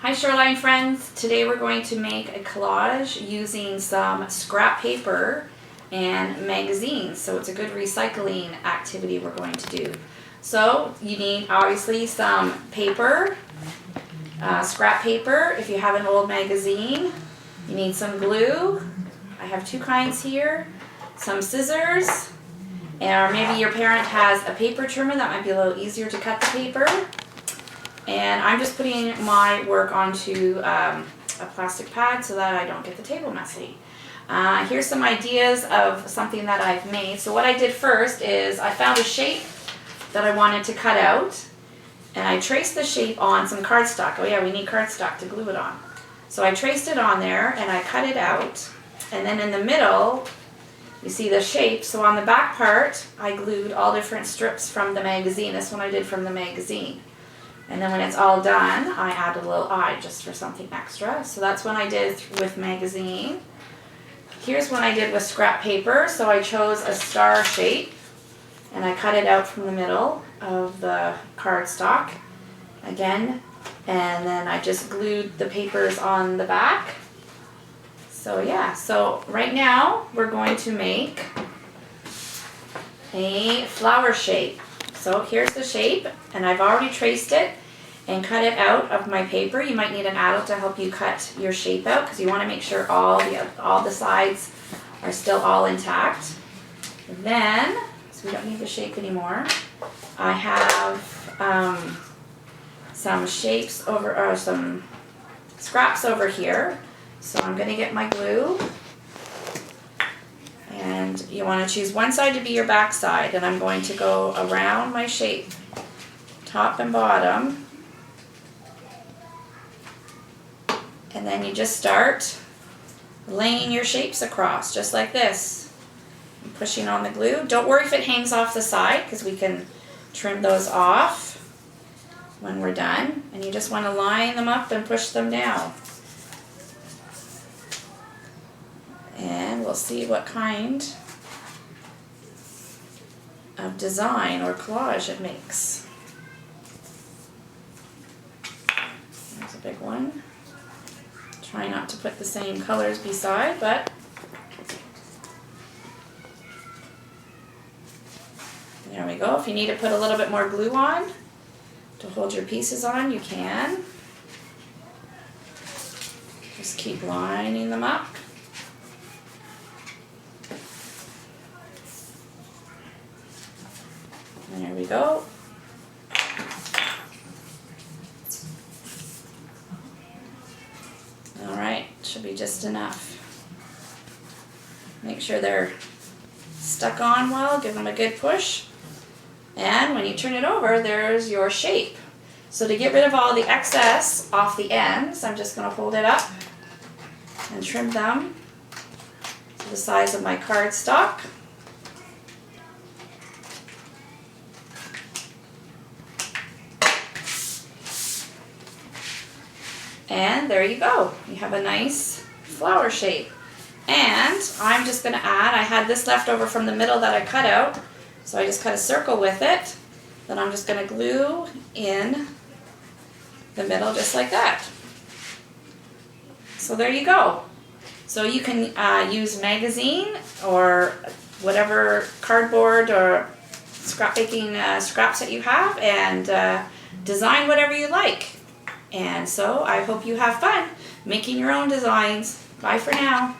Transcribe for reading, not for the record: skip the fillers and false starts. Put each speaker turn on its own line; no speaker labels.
Hi Shoreline friends, today we're going to make a collage using some scrap paper and magazines. So it's a good recycling activity we're going to do. So you need obviously some paper, scrap paper. If you have an old magazine, you need some glue. I have two kinds here. Some scissors, or maybe your parent has a paper trimmer that might be a little easier to cut the paper. And I'm just putting my work onto a plastic pad so that I don't get the table messy. Here's some ideas of something that I've made. So what I did first is I found a shape that I wanted to cut out, and I traced the shape on some cardstock. Oh yeah, we need cardstock to glue it on. So I traced it on there and I cut it out, and then in the middle you see the shape. So on the back part I glued all different strips from the magazine. This one I did from the magazine. And then when it's all done, I add a little eye just for something extra. So that's what I did with magazine. Here's what I did with scrap paper. So I chose a star shape and I cut it out from the middle of the cardstock again. And then I just glued the papers on the back. So yeah, so right now we're going to make a flower shape. So here's the shape, and I've already traced it and cut it out of my paper. You might need an adult to help you cut your shape out because you want to make sure all the sides are still all intact. Then, so we don't need the shape anymore, I have some shapes over, or some scraps over here. So I'm going to get my glue. And you want to choose one side to be your back side, and I'm going to go around my shape, top and bottom, and then you just start laying your shapes across just like this, and pushing on the glue. Don't worry if it hangs off the side because we can trim those off when we're done, and you just want to line them up and push them down. And we'll see what kind of design or collage it makes. There's a big one. Try not to put the same colors beside, but there we go. If you need to put a little bit more glue on to hold your pieces on, you can. Just keep lining them up. There we go. Alright, should be just enough. Make sure they're stuck on well, give them a good push. And when you turn it over, there's your shape. So to get rid of all the excess off the ends, I'm just going to hold it up and trim them to the size of my cardstock. And there you go. You have a nice flower shape. And I'm just going to add, I had this left over from the middle that I cut out, so I just cut a circle with it. Then I'm just going to glue in the middle just like that. So there you go. So you can use magazine or whatever cardboard or scrap baking scraps that you have, and design whatever you like. And so I hope you have fun making your own designs. Bye for now.